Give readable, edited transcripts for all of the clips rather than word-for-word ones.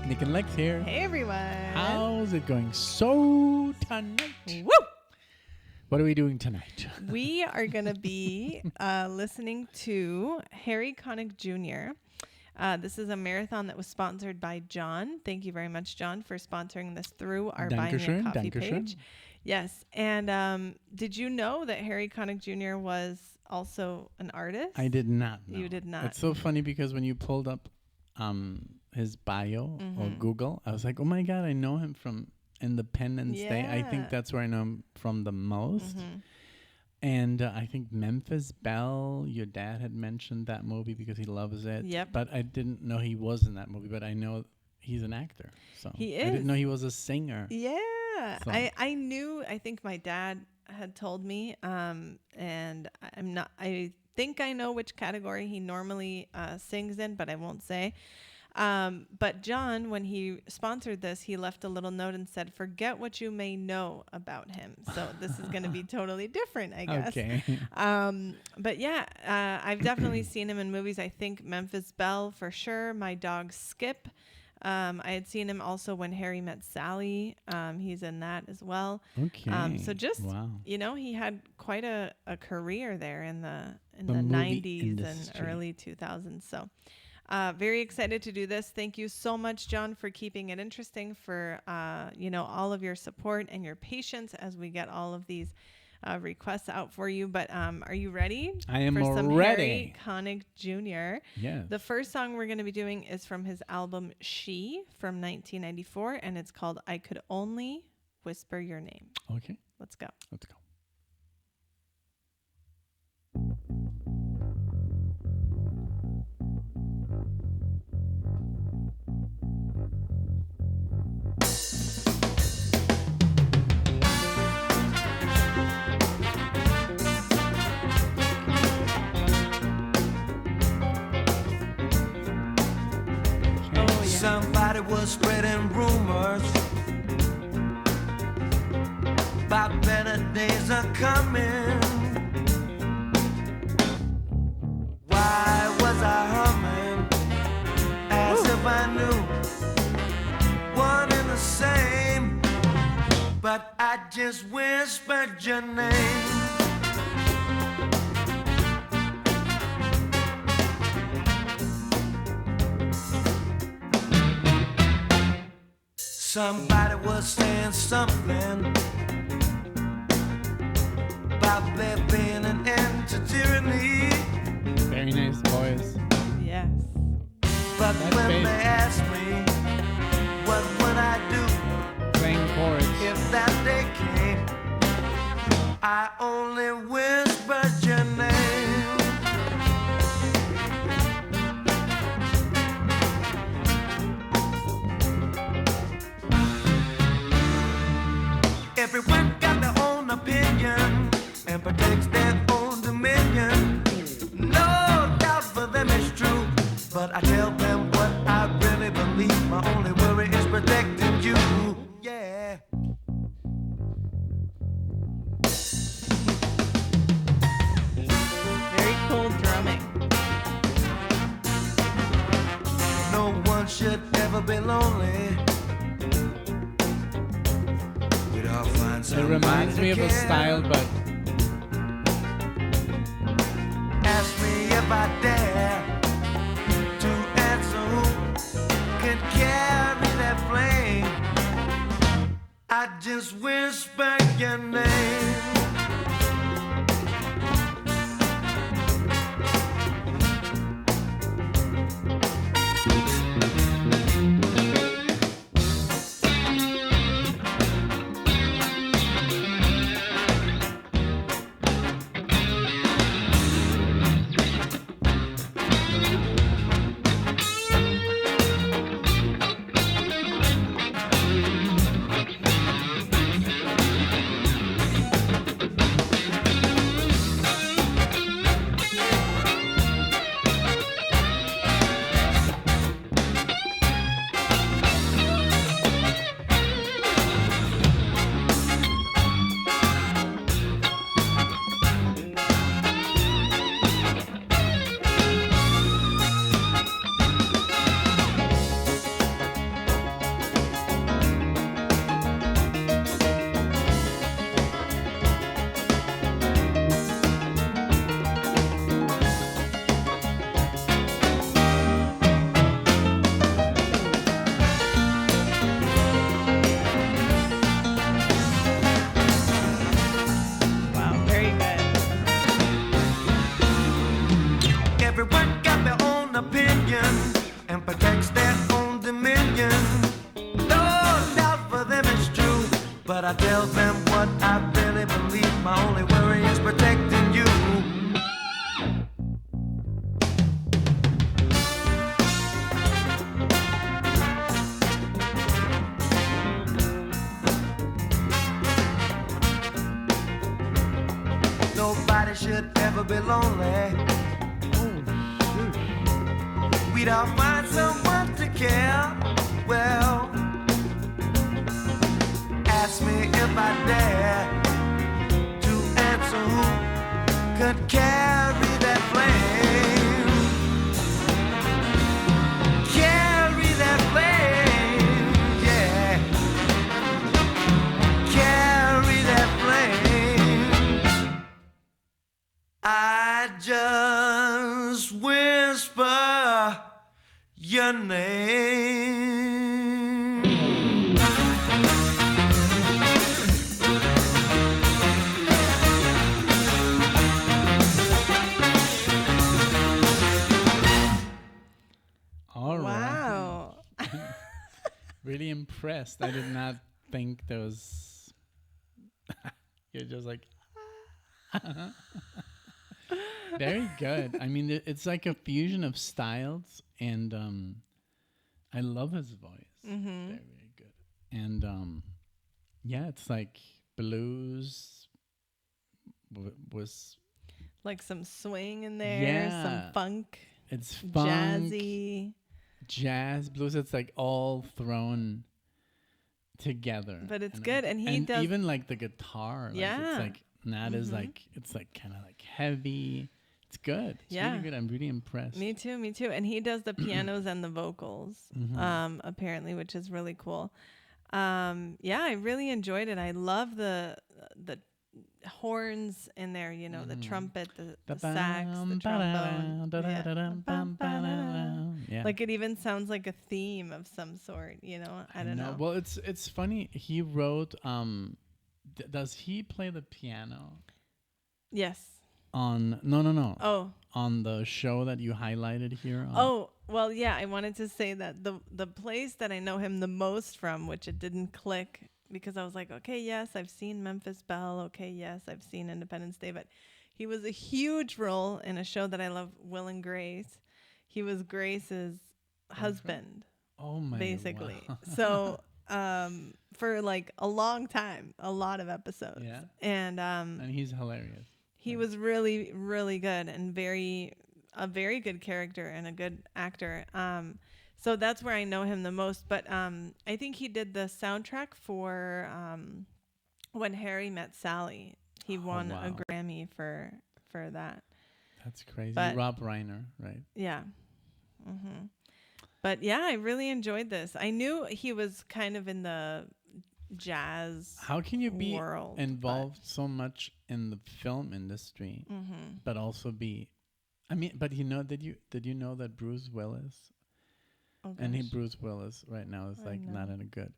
NicknLex here. Hey, everyone. How's it going so tonight? Woo! What are we doing tonight? We are going to be listening to Harry Connick Jr. This is a marathon that was sponsored by John. Thank you very much, John, for sponsoring this through our Buy Me a Coffee page. Yes. And did you know that Harry Connick Jr. was also an artist? I did not know. You did not. It's so funny because when you pulled up his bio or Google, I was like, oh my God, I know him from Independence Day. I think that's where I know him from the most. And I think Memphis Belle, your dad had mentioned that movie because he loves it. Yep. But I didn't know he was in that movie, but I know he's an actor. So he is. I didn't know he was a singer. Yeah. So. I knew, I think my dad had told me, and I think I know which category he normally sings in, but I won't say. But John, when he sponsored this, he left a little note and said, forget what you may know about him. So this is going to be totally different, I guess. Okay. But yeah, I've definitely seen him in movies. I think Memphis Belle for sure. My Dog Skip. I had seen him also when Harry Met Sally. He's in that as well. Okay. So just, you know, he had quite a career there in the 90s industry. and early 2000s. So very excited to do this. Thank you so much, John, for keeping it interesting, for, all of your support and your patience as we get all of these requests out for you. But are you ready? I am for some ready. Harry Connick Jr. Yes. The first song we're going to be doing is from his album She from 1994, and it's called I Could Only Whisper Your Name. Okay. Let's go. Let's go. Somebody was spreading rumors about better days are coming. Why was I humming as if I knew one and the same? But I just whispered your name. Somebody was saying something about there being an end to tyranny. Very nice voice. Yes. But That's when bass. they asked me, what would I do Playing chords. if that day came, I only whispered your name. Everyone got their own opinion and protects their own dominion. No doubt for them it's true, but I tell them what I really believe. My only worry is protecting you. Yeah. Very cool drumming. No one should ever be lonely. It reminds me of a style, but ask me if I dare to answer who can carry that flame. I just whisper your name. I tell them what I really believe. My only worry is protecting you. Nobody should ever be lonely. We'd all find someone to care. Well, ask me if I dare to answer who could carry that flame. Carry that flame, yeah. Carry that flame. I just whisper your name. All Wow. right. Really impressed. I did not think there was. You're just like. Very good. I mean, it's like a fusion of styles, and I love his voice. Mm-hmm. Very, very good. And yeah, it's like blues was. Like some swing in there, Yeah. some funk, It's funk, jazzy. jazz, blues. It's like all thrown together. But it's And good, and he does- even like the guitar. Like Yeah. it's like not as like it's like kind of like heavy. It's good. It's Yeah. really good. I'm really impressed. Me too, me too. And he does the pianos and the vocals, Mm-hmm. apparently, which is really cool. Yeah, I really enjoyed it. I love the horns in there, you know, the trumpet, the sax, the trombone. Yeah. Like it even sounds like a theme of some sort, you know. I don't know. Well, it's funny. He wrote. Does he play the piano Yes. on? No. Oh. On the show that you highlighted here. Oh, well, yeah, I wanted to say that the place that I know him the most from, which it didn't click because I was like, okay, yes, I've seen Memphis Belle. Okay, yes, I've seen Independence Day. But he was a huge role in a show that I love, Will and Grace. He was Grace's husband, Oh my. basically. Wow. So for like a long time, a lot of episodes. Yeah. And he's hilarious. he was really, really good and a very good character and a good actor. So that's where I know him the most. But I think he did the soundtrack for When Harry Met Sally. He won a wow. Grammy for that. That's crazy. But- Rob Reiner, right? Yeah. But yeah, I really enjoyed this. I knew he was kind of in the jazz How can you be world, involved so much in the film industry, but also be? I mean, but did you know that Bruce Willis Oh, and gosh. Bruce Willis right now is I like not know. in a good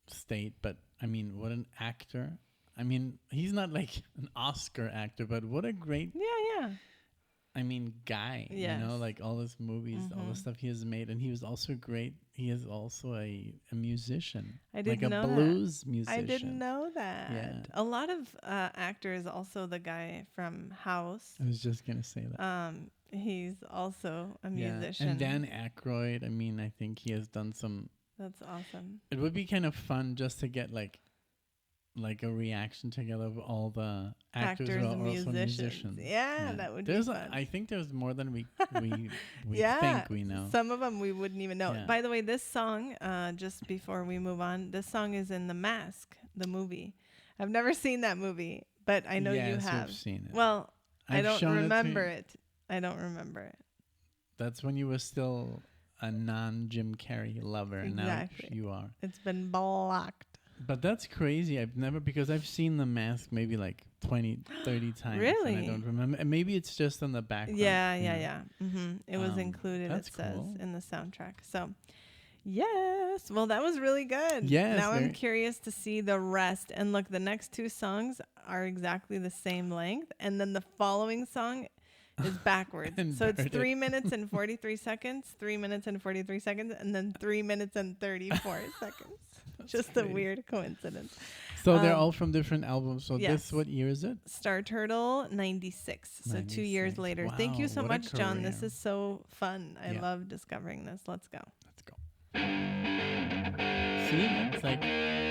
state, but I mean, what an actor! I mean, he's not like an Oscar actor, but what a great, Yeah. I mean, guy. Yes. You know, like all his movies, all the stuff he has made, and he was also great. He is also a musician, I didn't like know a that. blues musician. I didn't know that. Yeah. A lot of actors, also the guy from House. I was just gonna say that. He's also a musician. And Dan Aykroyd. I mean, I think he has done some. That's awesome. It would be kind of fun just to get like a reaction together of all the actors who are and also musicians. Yeah, that would there's be fun. I think there's more than we Yeah, think we know. Some of them we wouldn't even know. Yeah. By the way, this song, just before we move on, this song is in The Mask, the movie. I've never seen that movie, but I know you Yes, have. you've seen it. Well, I I've don't shown it to remember you. it. I don't remember it. That's when you were still a non-Jim Carrey lover, and now Exactly. you are. It's been blocked. But that's crazy. Because I've seen The Mask maybe like 20, 30 times. And Really? I don't remember. And maybe it's just in the background. Yeah. you know. It was included, that's it says, cool. in the soundtrack. So, yes. Well, that was really good. Yes, Now I'm very- curious to see the rest. And look, the next two songs are exactly the same length. And then the following song is backwards. So it's Inverted. 3 minutes and 43 seconds, 3 minutes and 43 seconds, and then 3 minutes and 34 seconds. Just a weird coincidence. So they're all from different albums. So yes. this, what year is it? Star Turtle, 96. So 2 years later. Wow, Thank you so much, John. This career. is so fun. I love discovering this. Let's go. Let's go. See? It's like... Okay.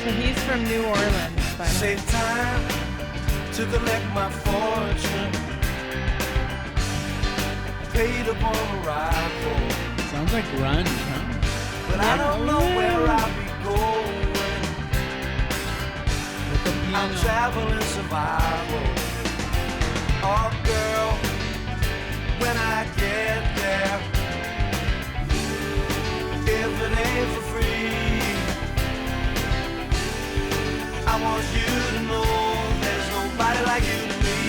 So he's from New Orleans, by the way. Save time to collect my fortune. Paid upon arrival. Sounds like grunge, huh? But I don't know where I'll be going. With the I'm piano. traveling survival. Oh girl, when I get there, if it ain't for free, I want you to know there's nobody like you to me.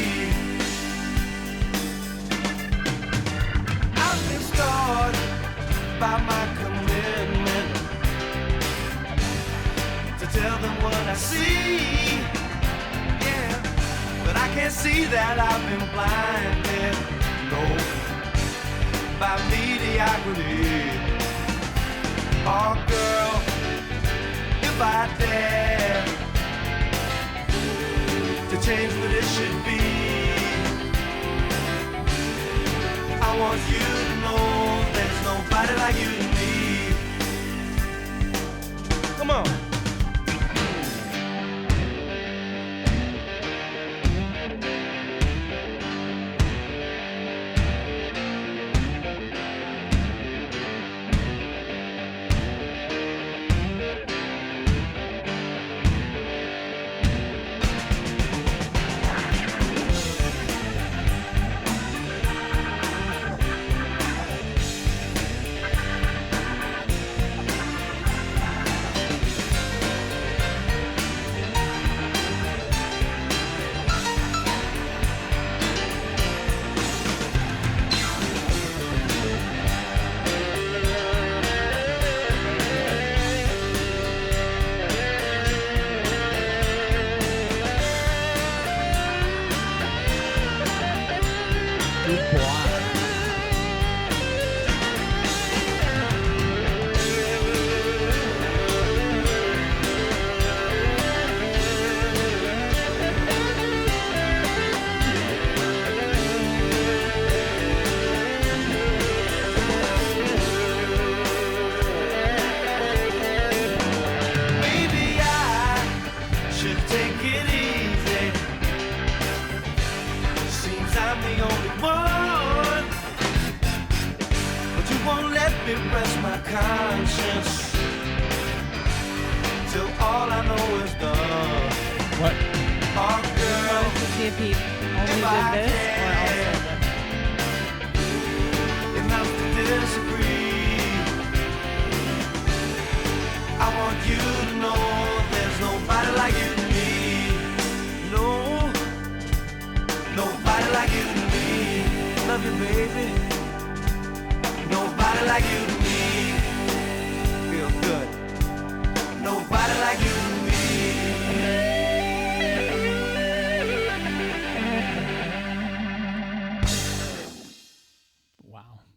I've been scarred by my commitment to tell them what I see. Yeah, but I can't see that I've been blinded, no, by mediocrity. Oh girl, if I dare to change what it should be, I want you to know there's nobody like you to me. Come on.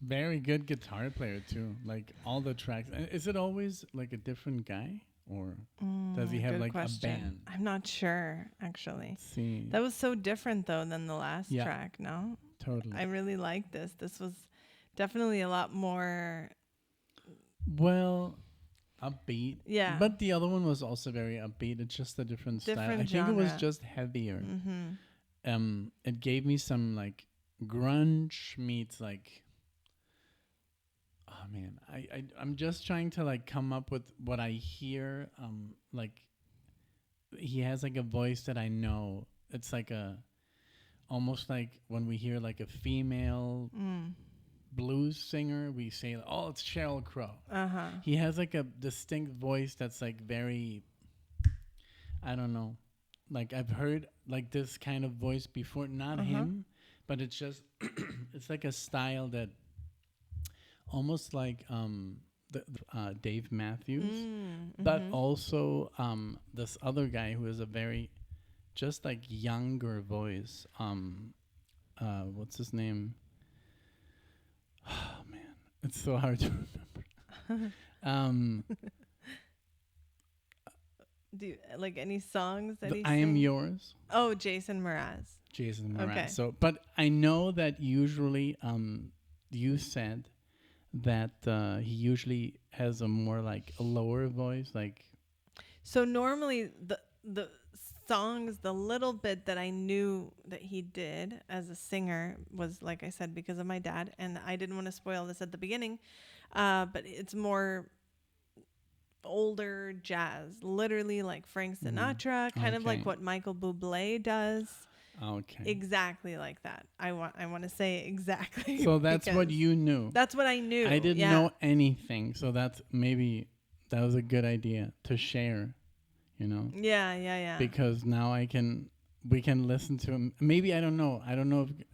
Very good guitar player too. Like all the tracks. Is it always like a different guy, or does he have like a band? I'm not sure actually. Let's see. That was so different though than the last track. No, totally. I really like this. This was definitely a lot more. Well, upbeat. Yeah. But the other one was also very upbeat. It's just a different style. I think it was just heavier. Mm-hmm. It gave me some like grunge meets like. Oh man, I'm just trying to like come up with what I hear. Like he has like a voice that I know. It's like almost like when we hear like a female blues singer, we say, "Oh, it's Sheryl Crow." He has like a distinct voice that's like very. I don't know, like I've heard like this kind of voice before. Not him, but it's just it's like a style that. Almost like Dave Matthews, but also this other guy who is a very just like younger voice. What's his name? Oh man, it's so hard to remember. Do you, like any songs that I Am Yours. Oh, Jason Mraz. Jason Mraz. Okay. So, but I know that usually, you said that he usually has a more like a lower voice, like. So normally the songs, the little bit that I knew that he did as a singer was, like I said, because of my dad, and I didn't want to spoil this at the beginning, but it's more older jazz, literally like Frank Sinatra, kind of like what Michael Bublé does. Okay. Exactly like that. I want to say exactly. So that's what you knew. That's what I knew. I didn't know anything, so that was a good idea to share, you know. Yeah. Because now we can listen to him. Maybe I don't know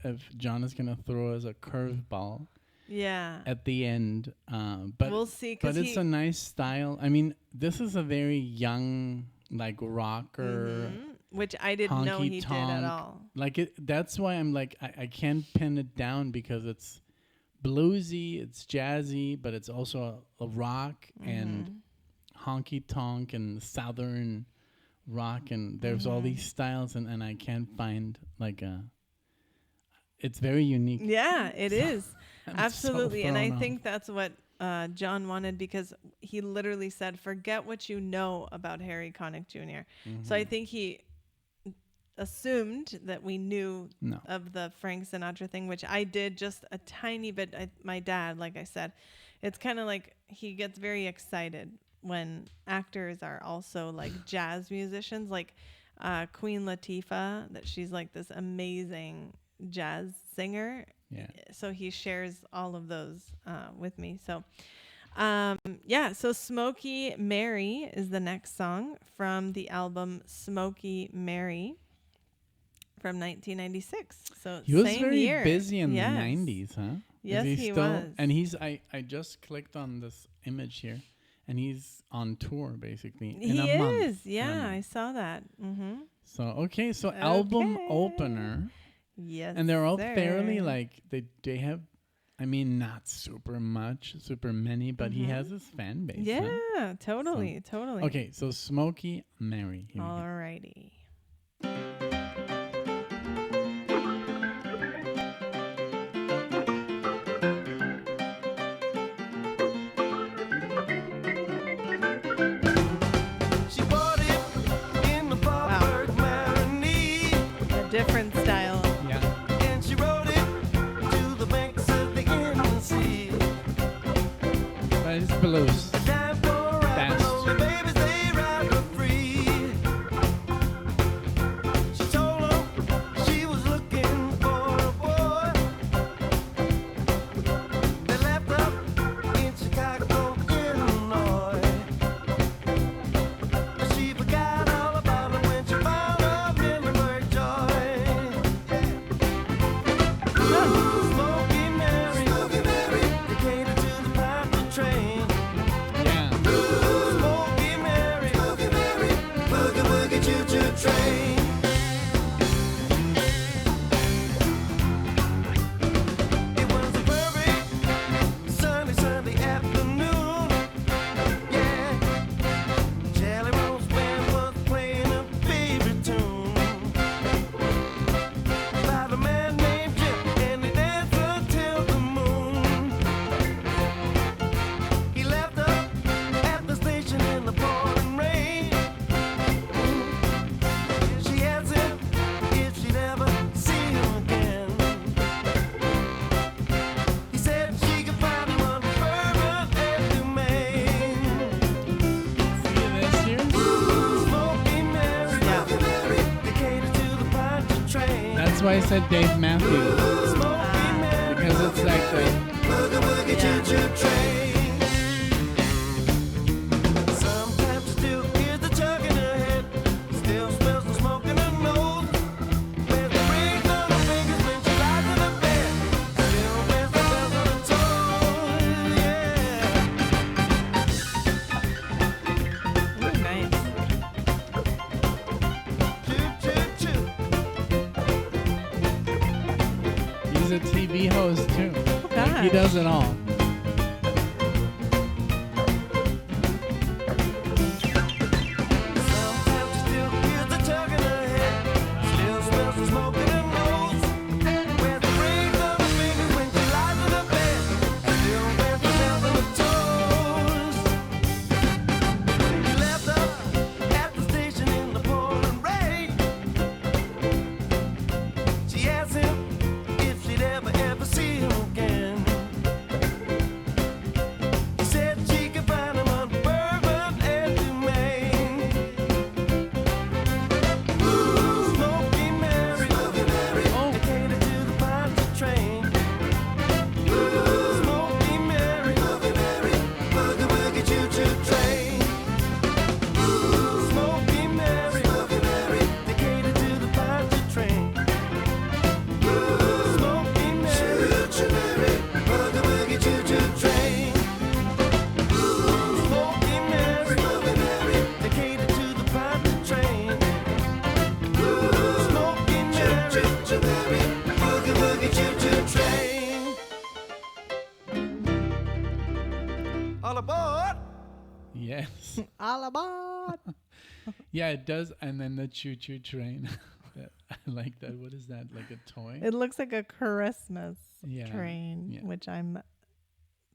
if John is gonna throw us a curveball. Yeah. At the end, but we'll see. But it's a nice style. I mean, this is a very young, like rocker, which I didn't know he did at all. Like that's why I'm like I can't pin it down because it's bluesy, it's jazzy, but it's also a rock and honky tonk and southern rock, and there's all these styles, and I can't find like a. It's very unique. Yeah, it is. Absolutely. So and I think that's what John wanted, because he literally said, forget what you know about Harry Connick Jr. So I think he assumed that we knew of the Frank Sinatra thing, which I did just a tiny bit. My dad, like I said, it's kind of like he gets very excited when actors are also like jazz musicians, like Queen Latifah, that she's like this amazing jazz singer. Yeah. So he shares all of those with me. So so Smokey Mary is the next song from the album Smokey Mary from 1996. So he was same very year. busy in the 90s, huh? Yes, he was. And he's I just clicked on this image here, and he's on tour basically in a month. He is. Yeah, I saw that. So album opener. Yes. And they're all fairly like they have, I mean, not super many, but he has his fan base. Yeah, totally. Okay, so Smokey Mary. Alrighty. She bought it in the Fallberg Marinee. A different style. And she rode it to the banks of the inland sea. But it's blues. Fast. The babies, they ride her free. She told them she was looking for a boy. They left up in Chicago, Illinois. But she forgot all about him when she found a Millenburg Joy. Smokey Mary, they catered to the passenger train. Smokey Mary, boogie woogie choo choo train. It was a perfect sunny Sunday afternoon. Yeah, Jelly Roll's band was playing a favorite tune by the man named Jim, and he danced until the moon. He left up at the station in the pouring rain. She asked him if she'd ever see him again. He said she could find him on Bourbon and Dumaine. See this here? Smokey Mary, they catered to the passenger train. That's why I said Dave Matthews, Smokey Mary, because it's like the boogie woogie choo choo train. Sometimes she still hears the chug in her head, still smells the smoke in her nose. Wears the rings on her fingers when she lies in her bed, still wears the bells on her toes. Yeah. He does it all. Sometimes she still feels the tug in her head. Still smells the smoke in her nose. Wears the rings on her fingers when she lies in her bed. Still wears the nails on her toes. He left her at the station in the pouring rain. She asked him if she'd ever see him again. He said she could find him on Bourbon and Maine. Smokey Mary, dedicated to the Ponce train. Smokey Mary, boogie woogie choo choo train. Smokey Mary, dedicated to the Ponce train. Smokey Mary, boogie woogie choo choo train. Smokey Mary, dedicated to the Ponce train. Smokey Mary, boogie woogie choo choo train. All aboard! Yes. All aboard. Yeah, it does. And then the choo-choo train. I like that. What is that? Like a toy? It looks like a Christmas Yeah, train, yeah. which I'm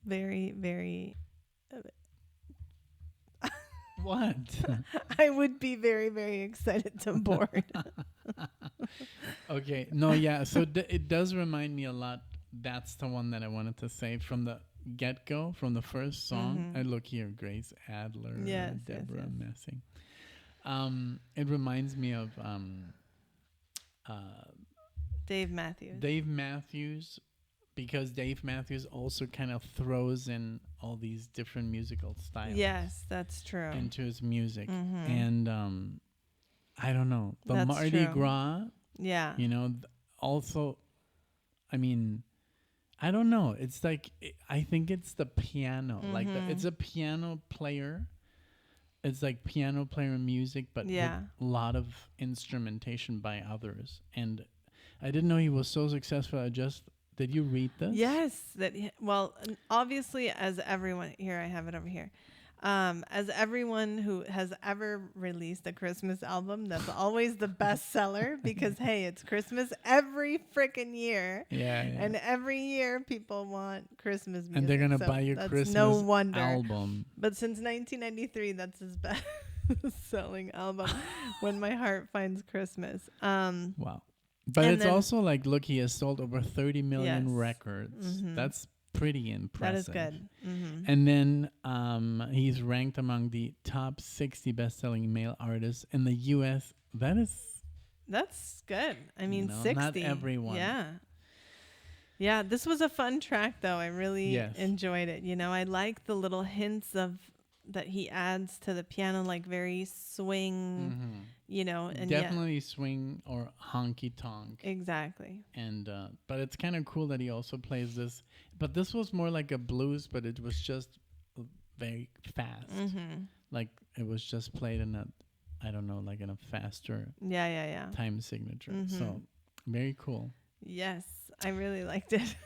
very, very. What? I would be very, very excited to board. Okay. No, yeah. So it does remind me a lot. That's the one that I wanted to say from the get-go, from the first song. Mhm. I look here, Grace Adler, Yes, yes, Deborah yes. Messing. It reminds me of Dave Matthews. Dave Matthews, because Dave Matthews also kind of throws in all these different musical styles Yes, that's true. into his music. Mhm. And I don't know, the That's Mardi true. Gras, Yeah. you know, also, I mean, I don't know. It's like, I think it's the piano. Like, it's a piano player. It's like piano player music, but Yeah. with a lot of instrumentation by others. And I didn't know he was so successful. Did you read this? Yes. Obviously, as everyone here, I have it over here. As everyone who has ever released a Christmas album, that's always the bestseller because hey, it's Christmas every freaking year. Yeah. And every year people want Christmas music. And they're going to so buy your that's Christmas no wonder. album. But since 1993, that's his best selling album, When My Heart Finds Christmas. Wow. But and it's then- also like, look, he has sold over 30 million Yes. records. Mhm. That's pretty That impressive. is good. Hmm. And then he's ranked among the top 60 best-selling male artists in the U.S. That's good. I mean, know, 60. not everyone. Yeah. Yeah, this was a fun track, though. I really Yes. enjoyed it. You know, I like the little hints of that he adds to the piano, like very swing, you know. And definitely swing or honky tonk. Yeah, exactly. And but it's kind of cool that he also plays this. But this was more like a blues, but it was just very fast. Mm-hmm. Like it was just played in a, I don't know, like in a faster Yeah. time signature. Mhm. So very cool. Yes, I really liked it.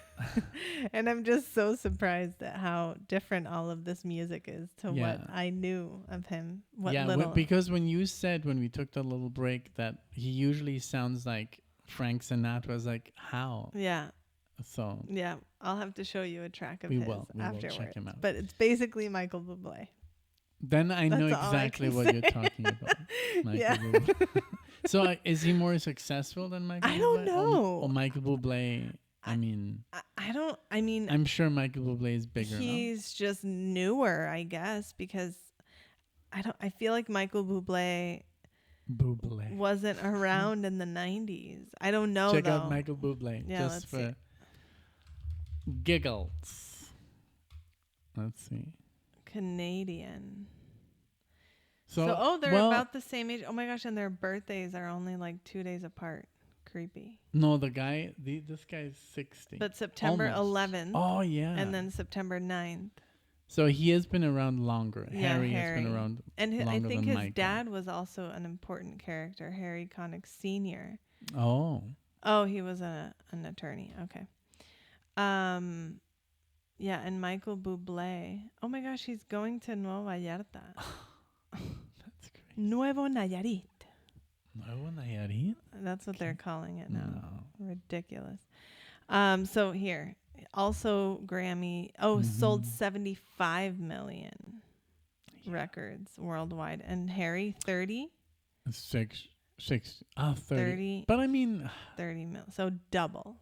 And I'm just so surprised at how different all of this music is to Yeah. what I knew of him. What Yeah, little. because when you said, when we took the little break, that he usually sounds like Frank Sinatra, I was like, how? Yeah. So Yeah, I'll have to show you a track of We his will afterwards. check him out. But it's basically Michael Bublé. then I know That's all I exactly can what you're say. talking about. Michael Yeah. Bublé. So is he more successful than Michael Bublé? I don't know. Or Michael Bublé, I mean, I mean, I'm sure Michael Bublé is bigger. No? he's just newer, I guess, because I feel like Michael Bublé Bublé. wasn't around in the 90s. I don't know Check though. out Michael Bublé. Yeah, just let's for see. giggles. Let's see. Canadian. So, So they're well, about the same age. Oh my gosh, and their birthdays are only like 2 days apart. Creepy. No, this guy is 60. But September Almost. 11th. Oh, yeah. And then September 9th. So he has been around longer. Yeah, Harry has been around And I longer think than his Michael. dad was also an important character, Harry Connick Sr. Oh. Oh, he was an attorney. Okay. Yeah, and Michael Bublé. Oh my gosh, he's going to Nueva Vallarta. That's crazy. Nuevo Nayarit. Nuevo Nayarit? That's what they're calling it now. No. Ridiculous. So here, also Grammy. Sold 75 million records worldwide, and Harry 30. 30. But I mean, 30 mil. So double.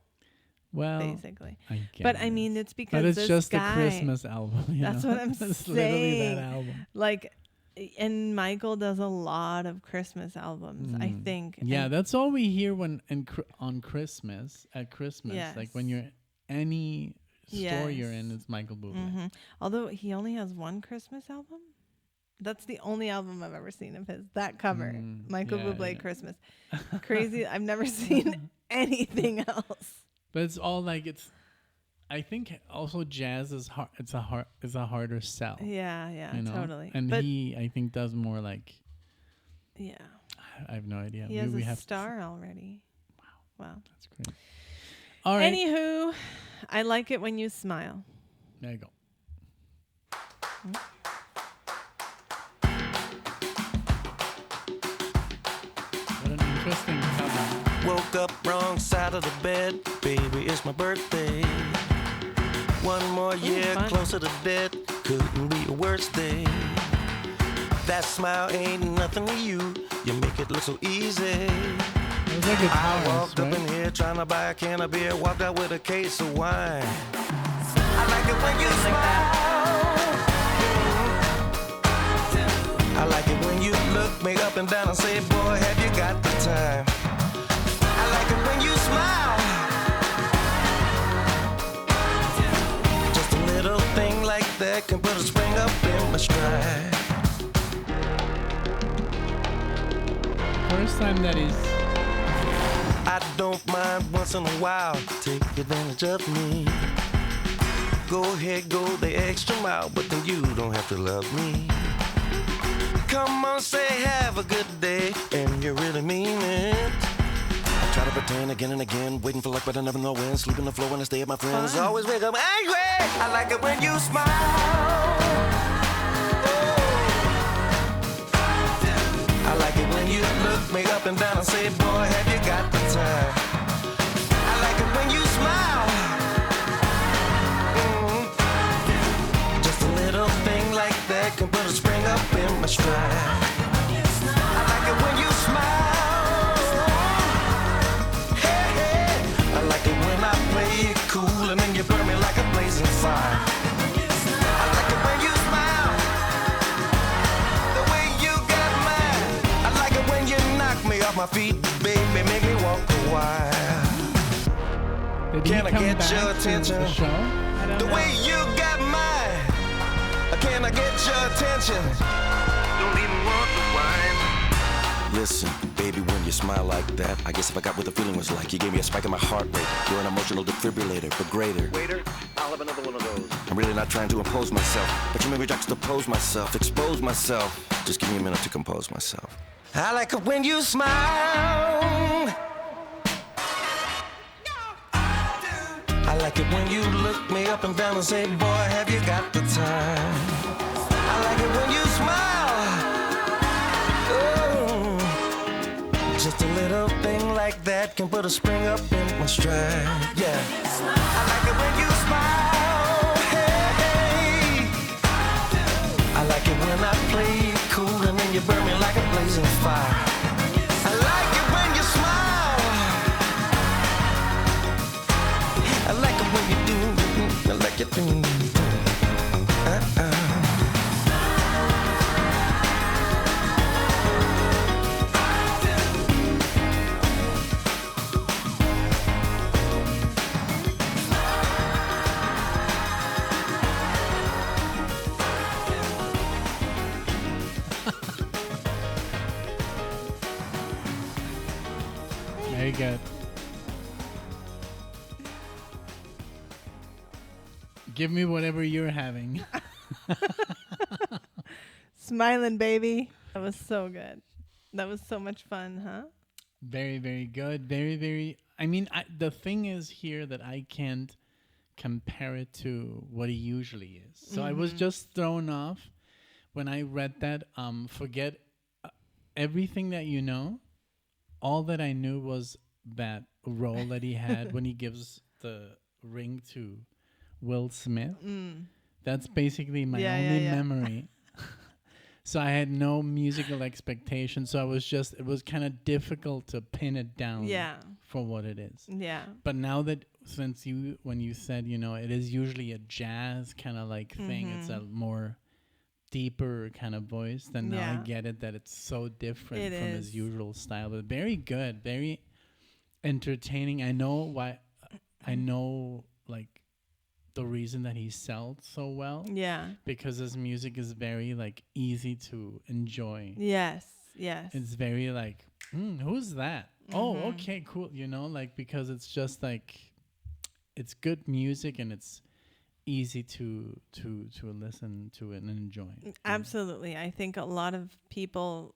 Well, basically. I guess. But I mean, it's because but it's this just guy, a Christmas album. That's what I'm it's saying. Literally that album. Like, and Michael does a lot of Christmas albums, I think. Yeah, and that's all we hear when on Christmas, at Christmas. Yes. Like when you're any store you're in, it's Michael Bublé. Although he only has one Christmas album. That's the only album I've ever seen of his. That cover, Michael Bublé Christmas. Crazy. I've never seen anything else. But it's all like I think also jazz is hard. It's a harder sell. Yeah, you know? Totally. And but he, I think, does more like. Yeah. I have no idea. He has a star already. Wow. That's great. All right. Anywho, I like it when you smile. There you go. What an interesting cover. Woke up wrong side of the bed, baby, it's my birthday. One more year closer to death, couldn't be a worse day. That smile ain't nothing to you, you make it look so easy. I walked up in here trying to buy a can of beer, walked out with a case of wine. I like it when you smile. I like it when you look me up and down and say, boy, have you got the time? I like it when you smile. Just a little thing like that can put a spring up in my stride. First time that is. I don't mind once in a while, take advantage of me. Go ahead, go the extra mile, but then you don't have to love me. Come on, say have a good day, and you really mean it. I try to pretend again and again, waiting for luck, but I never know when. Sleep on the floor when I stay at my friends. Always wake up angry. I like it when you smile. I like it when you look me up and down and say, boy, have you got the time? I like it when you smile. Just a little thing like that can put a spring up in my stride. I like it when you smile. Hey, hey. I like it when I play it cool and then you burn me like a blazing fire. I like it when you smile. The way you got mine. I like it when you knock me off my feet, baby, make me walk a while. Can I get your attention? The way you got mine. Can I get your attention? Don't even want to whine. Listen, baby, when you smile like that, I guess if I got what the feeling was like, you gave me a spike in my heart rate. You're an emotional defibrillator, but greater. Waiter, I'll have another one of those. I'm really not trying to impose myself, but you made me juxtapose myself, expose myself. Just give me a minute to compose myself. I like it when you smile. I like it when you look me up and down and say, boy, have you got the time? I like it when you smile. Oh, just a little thing like that can put a spring up in my stride. Yeah. I like it when you smile. Hey, hey. I like it when I play it cool and then you burn me like a blazing fire. I like it when you smile. I like it when you do, I like it when you do. Very good. Give me whatever you're having. Smiling, baby. That was so good. That was so much fun, huh? Very, very good. Very, very. I mean, the thing is here that I can't compare it to what he usually is. So I Mm-hmm. was just thrown off when I read that. Forget everything that you know. All that I knew was that role that he had when he gives the ring to Will Smith. That's basically my only memory. So I had no musical expectations. So it was kind of difficult to pin it down for what it is. Yeah. But now that, when you said, it is usually a jazz kind of like thing, it's a more deeper kind of voice, then now I get it that it's so different from his usual style. But very good, very entertaining. I know like the reason that he sells so well. Yeah. Because his music is very like easy to enjoy. Yes. Yes. It's very like, who's that? Oh, okay, cool. Like, because it's just like, it's good music and it's easy to listen to it and enjoy. Absolutely. I think a lot of people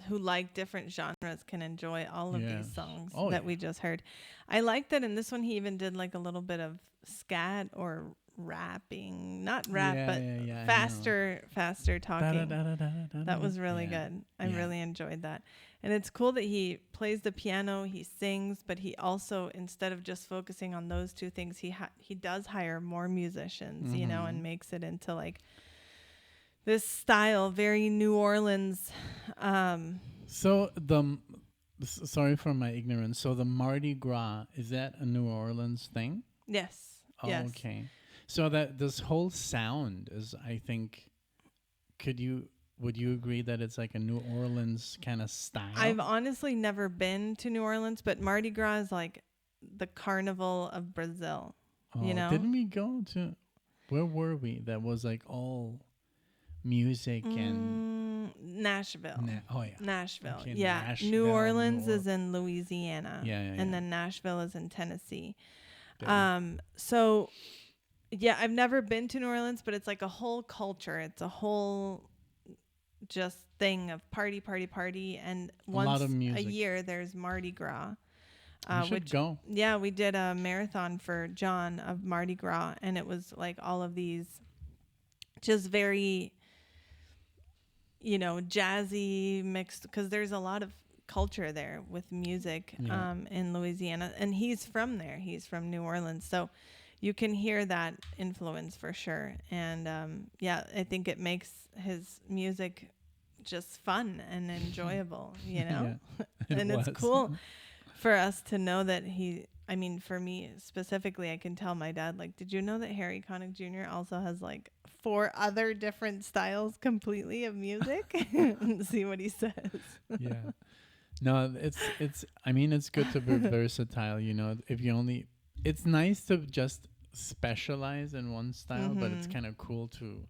who like different genres can enjoy all of these songs that we just heard. I like that in this one he even did like a little bit of scat or rapping, not rap, but faster talking. That was really good. I really enjoyed that. And it's cool that he plays the piano, he sings, but he also, instead of just focusing on those two things, he does hire more musicians, and makes it into like this style, very New Orleans. So sorry for my ignorance. So the Mardi Gras, is that a New Orleans thing? Yes. Oh, yes. okay. So that this whole sound is, I think, would you agree that it's like a New Orleans kind of style? I've honestly never been to New Orleans, but Mardi Gras is like the carnival of Brazil. Didn't we go to, where were we? That was like all music and Nashville. Nashville. Okay, yeah. Nashville, New Orleans is in Louisiana. And then Nashville is in Tennessee. So yeah, I've never been to New Orleans, but it's like a whole culture. It's a whole just thing of party, and once a year there's Mardi Gras. Should go. Yeah, we did a marathon for John of Mardi Gras, and it was like all of these just very, jazzy mixed, because there's a lot of culture there with music in Louisiana, and he's from there. He's from New Orleans, so you can hear that influence for sure. And I think it makes his music just fun and enjoyable, and it's cool for us to know that for me specifically, I can tell my dad, like, did you know that Harry Connick Jr. also has like 4 other different styles completely of music? See what he says. Yeah. No, it's good to be versatile, if you only, it's nice to just specialize in one style, but it's kind of cool to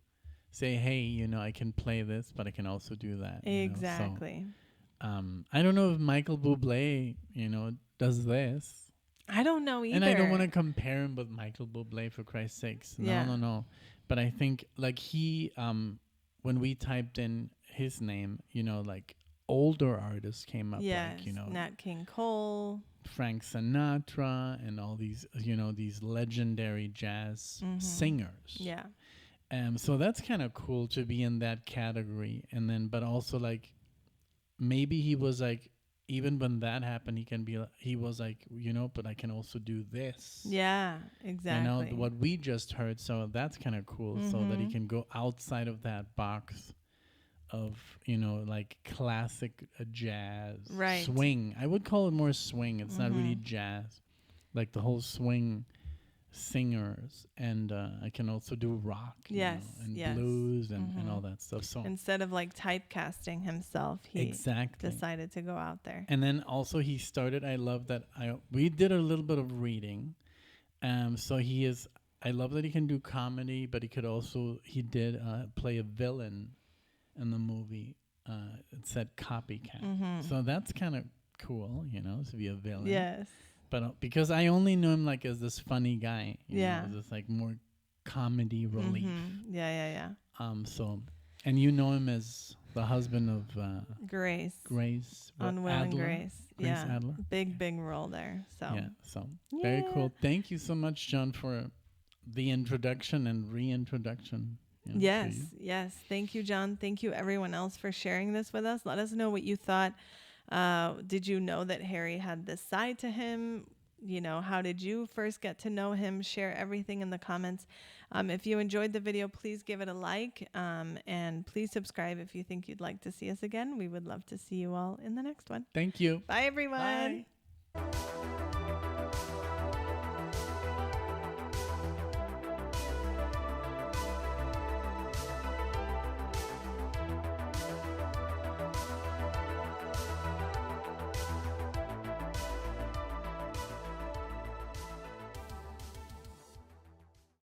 say, hey, I can play this, but I can also do that. Exactly. So, I don't know if Michael Bublé, does this. I don't know either. And I don't want to compare him with Michael Bublé, for Christ's sakes. No. But I think like he, when we typed in his name, like older artists came up, like, Nat King Cole, Frank Sinatra, and all these, these legendary jazz singers. Yeah. So that's kind of cool to be in that category. And then, but also like, maybe he was like, even when that happened, he was like, but I can also do this. Yeah, exactly. What we just heard. So that's kind of cool. So that he can go outside of that box of, like classic jazz, swing. I would call it more swing. It's not really jazz, like the whole swing singers. And I can also do rock, and blues and all that stuff. So instead of like typecasting himself, he decided to go out there. And then also he started, I love that we did a little bit of reading. So I love that he can do comedy, but he did play a villain in the movie. It said Copycat. So that's kind of cool, to be a villain. Yes. But because I only knew him like as this funny guy, this like more comedy relief. Yeah. So, and you know him as the husband of Grace on Will and Grace. Adler. Big role there. So very cool. Thank you so much, John, for the introduction and reintroduction. Yes, yes. Thank you, John. Thank you, everyone else, for sharing this with us. Let us know what you thought. Did you know that Harry had this side to him? You know, how did you first get to know him? Share everything in the comments. If you enjoyed the video, please give it a like, and please subscribe if you think you'd like to see us again. We would love to see you all in the next one. Thank you. Bye, everyone. Bye.